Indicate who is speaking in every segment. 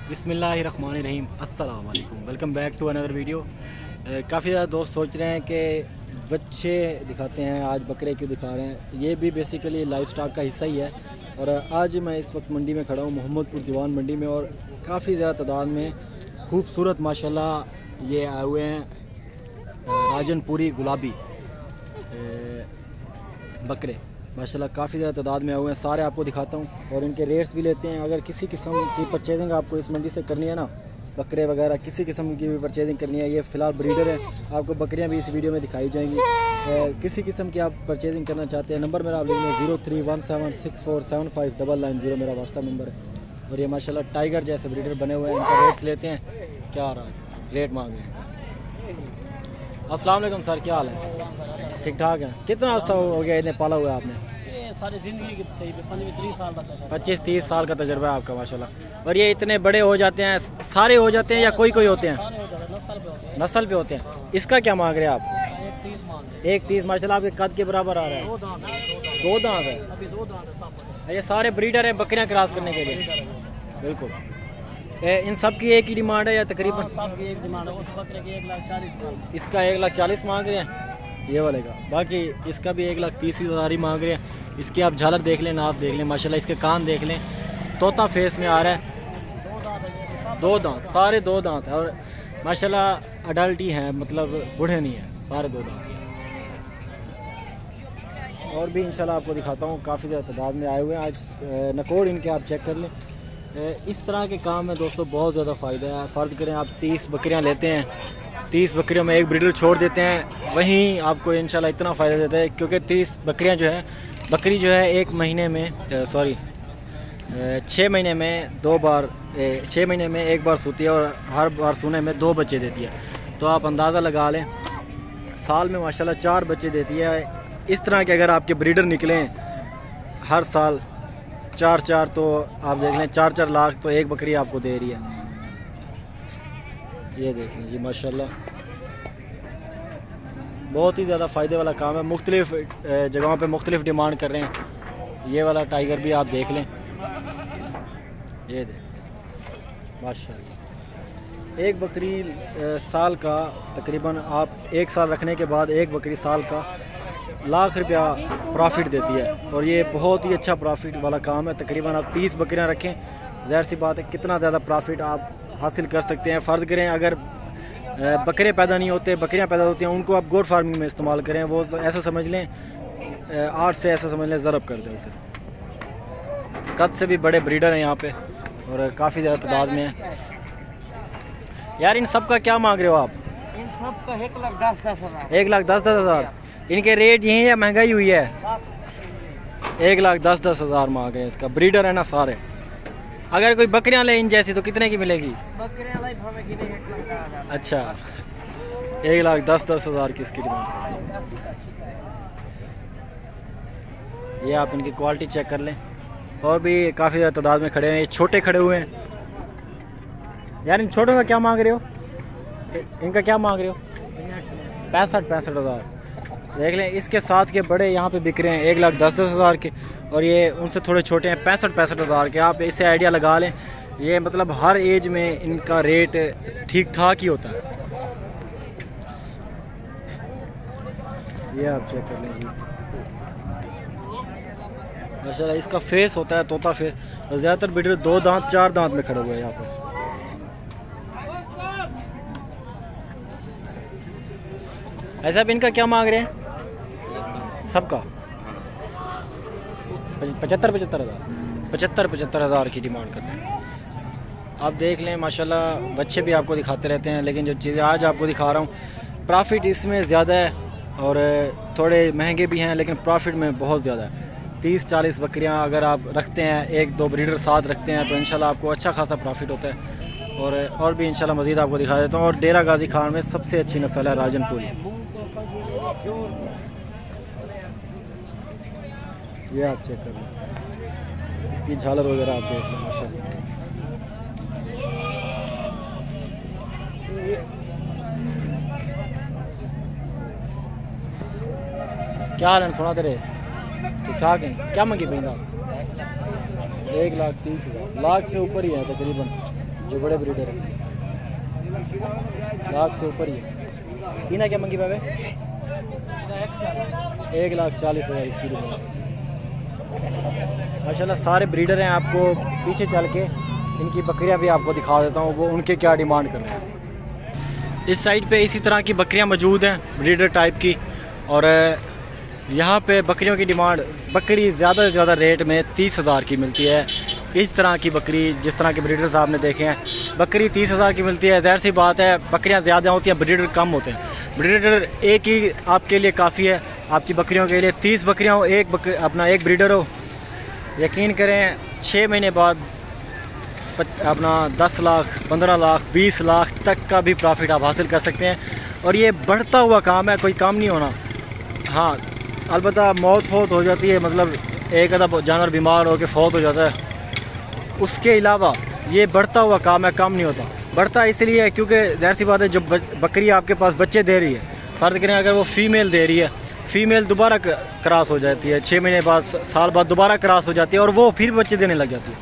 Speaker 1: बिस्मिल्लाहिर्रहमानिर्रहीम अस्सलाम वालेकुम, welcome back to another video. काफ़ी ज़्यादा दोस्त सोच रहे हैं कि बच्चे दिखाते हैं, आज बकरे क्यों दिखा रहे हैं। ये भी बेसिकली लाइफ स्टॉक का हिस्सा ही है। और आज मैं इस वक्त मंडी में खड़ा हूँ, मोहम्मदपुर दीवान मंडी में, और काफ़ी ज़्यादा तादाद में खूबसूरत माशाल्लाह ये आए हुए हैं राजनपुरी गुलाबी बकरे। माशाल्लाह काफ़ी ज़्यादा तादाद में आए हुए हैं, सारे आपको दिखाता हूँ और इनके रेट्स भी लेते हैं। अगर किसी किस्म की परचेजिंग आपको इस मंडी से करनी है ना, बकरे वगैरह किसी किस्म की भी परचेजिंग करनी है, ये फ़िलहाल ब्रीडर है, आपको बकरियाँ भी इस वीडियो में दिखाई जाएंगी। किसी किस्म की आप परचेजिंग करना चाहते हैं, नंबर मेरा आप लिख लें 031764759990 मेरा व्हाट्सअप नंबर है। और ये माशाल्लाह टाइगर जैसे ब्रीडर बने हुए हैं, इनका रेट्स लेते हैं। क्या रेट मांगे? अस्सलाम वालेकुम सर, क्या हाल है? ठीक ठाक है। कितना अर्सा हो गया इन्हें पाला हुआ है आपने?
Speaker 2: सारी ज़िंदगी की 25-30 साल का तजुर्बा।
Speaker 1: 25-30 साल का तजुर्बा है आपका माशाल्लाह। और ये इतने बड़े हो जाते हैं, सारे हो जाते हैं या कोई कोई होते हैं? नस्ल पे होते हैं। इसका क्या मांग रहे हैं आप? 1.30 माशाल्लाह आपके कद के बराबर आ रहा है। 2 दांत है।
Speaker 2: अभी 2 दांत है सब।
Speaker 1: ये सारे ब्रीडर हैं बकरियां क्रॉस करने के लिए। बिल्कुल। इन सब की एक ही डिमांड है या तकरीबन?
Speaker 2: सबकी एक डिमांड है। उस बकरे की 1,40,000।
Speaker 1: इसका 1,40,000 मांग रहे हैं ये वाले का। बाकी इसका भी 1,30,000 ही मांग रहे हैं। इसकी आप झालर देख लें, नाप देख लें, माशाल्लाह इसके कान देख लें, तोता फेस में आ रहा है। 2 दांत, सारे 2 दांत है। और माशाल्लाह अडल्ट ही हैं, मतलब बूढ़े नहीं हैं, सारे 2 दांत। और भी इंशाल्लाह आपको दिखाता हूँ, काफ़ी ज़्यादा तादाद में आए हुए हैं आज। नकोड़ इनके आप चेक कर लें। इस तरह के काम में दोस्तों बहुत ज़्यादा फ़ायदा है। फ़र्ज़ करें आप 30 बकरियाँ लेते हैं, 30 बकरियों में एक ब्रीडर छोड़ देते हैं, वहीं आपको इंशाल्लाह इतना फ़ायदा देता है। क्योंकि 30 बकरियाँ जो है, बकरी जो है 1 महीने में 6 महीने में 2 बार 6 महीने में 1 बार सूती है, और हर बार सूने में 2 बच्चे देती है। तो आप अंदाज़ा लगा लें, साल में माशाल्लाह 4 बच्चे देती है। इस तरह के अगर आपके ब्रीडर निकलें हर साल 4-4, तो आप देख लें 4-4 लाख तो एक बकरी आपको दे रही है। ये देख लें जी माशाल्लाह, बहुत ही ज़्यादा फ़ायदे वाला काम है। मुख्तलिफ़ जगहों पे मुख्तलिफ़ डिमांड कर रहे हैं। ये वाला टाइगर भी आप देख लें, ये देख माशाल्लाह। एक बकरी साल का तकरीबन आप 1 साल रखने के बाद एक बकरी साल का लाख रुपया प्रॉफिट देती है। और ये बहुत ही अच्छा प्रॉफिट वाला काम है। तकरीबन आप 30 बकरियां रखें, ज़ाहिर सी बात है कितना ज़्यादा प्रॉफिट आप हासिल कर सकते हैं। फ़र्ज़ करें अगर बकरे पैदा नहीं होते, बकरियां पैदा होती हैं, उनको आप गोट फार्मिंग में इस्तेमाल करें। वो ऐसा समझ लें 8 से ऐसा समझ लें ज़रब कर दें उसे। कद से भी बड़े ब्रीडर हैं यहाँ पे और काफ़ी ज़्यादा तादाद में है। यार इन सब का क्या मांग रहे हो आप?
Speaker 2: इन सब का 1,10,10,000।
Speaker 1: 1,10,10,000। इनके रेट यही है, महंगाई हुई है? 1,10,10,000 मांग रहे हैं। इसका ब्रीडर है ना सारे। अगर कोई बकरियां ले इन जैसी तो कितने की मिलेगी?
Speaker 2: बकरियां लाइफ हमें की नहीं 1,10,000।
Speaker 1: अच्छा, 1,10,10,000 की इसकी डिमांड। ये आप इनकी क्वालिटी चेक कर लें। और भी काफ़ी ज़्यादा तादाद में खड़े हैं। ये छोटे खड़े हुए हैं। यार इन छोटों का क्या मांग रहे हो? इनका क्या मांग रहे हो? 65,000 देख लें। इसके साथ के बड़े यहाँ पे बिक रहे हैं 1,10,10,000 के, और ये उनसे थोड़े छोटे हैं 65,000 के। आप इससे आइडिया लगा लें, ये मतलब हर एज में इनका रेट ठीक ठाक ही होता है। ये आप चेक कर लें जी माशाल्लाह। इसका फेस होता है तोता फेस, और ज़्यादातर ब्रीडर 2 दांत 4 दांत में खड़े हुए हैं यहाँ पर। ऐसा भी इनका क्या मांग रहे हैं सबका? 75,000 की डिमांड कर रहे हैं। आप देख लें माशाल्लाह, बच्चे भी आपको दिखाते रहते हैं, लेकिन जो चीज़ें आज आपको दिखा रहा हूँ प्रॉफिट इसमें ज़्यादा है और थोड़े महंगे भी हैं, लेकिन प्रॉफिट में बहुत ज़्यादा है। 30-40 बकरियाँ अगर आप रखते हैं, 1-2 ब्रीडर साथ रखते हैं, तो इंशाल्लाह आपको अच्छा खासा प्रॉफिट होता है। और भी इंशाल्लाह मज़ीद आपको दिखा देता हूँ। और डेरा गाजी खान में सबसे अच्छी नस्ल है राजनपुरी। ये आप चेक कर लें, इसकी झालर वगैरह आप देख लें माशाल्लाह। क्या हाल है? सुना तेरे ठीक ठाक है। क्या मंगी पैंदा? 1,30,000 लाख से ऊपर ही है तकरीबन। जो बड़े ब्रीडर हैं, लाख से ऊपर ही है। इना क्या मंगी पावे? 1,40,000 इसकी डिमांड। माशाल्लाह सारे ब्रीडर हैं। आपको पीछे चल के इनकी बकरियां भी आपको दिखा देता हूँ, वो उनके क्या डिमांड कर रहे हैं। इस साइड पे इसी तरह की बकरियां मौजूद हैं ब्रीडर टाइप की, और यहाँ पे बकरियों की डिमांड, बकरी ज़्यादा से ज़्यादा रेट में 30,000 की मिलती है। इस तरह की बकरी, जिस तरह के ब्रीडर्स आपने देखे हैं, बकरी 30,000 की मिलती है। ज़ाहिर सी बात है बकरियाँ ज़्यादा होती हैं, ब्रीडर कम होते हैं। ब्रीडर एक ही आपके लिए काफ़ी है, आपकी बकरियों के लिए 30 बकरियाँ हो, अपना एक ब्रीडर हो, यकीन करें 6 महीने बाद अपना 10 लाख, 15 लाख, 20 लाख तक का भी प्रॉफिट आप हासिल कर सकते हैं। और ये बढ़ता हुआ काम है, कोई काम नहीं होना। हाँ, अलबत्ता मौत फौत हो जाती है, मतलब एक आधा जानवर बीमार हो के फौत हो जाता है, उसके अलावा ये बढ़ता हुआ काम है, काम नहीं होता। बढ़ता इसलिए है क्योंकि ज़ाहिर सी बात है, जो बकरी आपके पास बच्चे दे रही है, फ़र्ज़ करें अगर वो फ़ीमेल दे रही है, फ़ीमेल दोबारा क्रॉस हो जाती है, 6 महीने बाद, साल बाद दोबारा क्रॉस हो जाती है, और वो फिर बच्चे देने लग जाती है।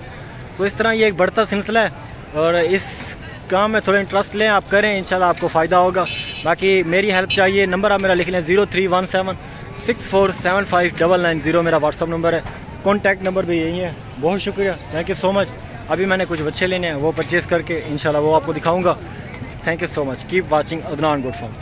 Speaker 1: तो इस तरह ये एक बढ़ता सिलसिला है, और इस काम में थोड़ा इंटरेस्ट लें, आप करें, इंशाल्लाह आपको फ़ायदा होगा। बाकी मेरी हेल्प चाहिए, नंबर आप मेरा लिख लें, 031764759990 मेरा व्हाट्सअप नंबर है, कॉन्टैक्ट नंबर भी यही है। बहुत शुक्रिया, थैंक यू सो मच। अभी मैंने कुछ बच्चे लेने हैं, वो परचेज़ करके इंशाल्लाह वो आपको दिखाऊंगा। Thank you so much, keep watching Adnan good farm.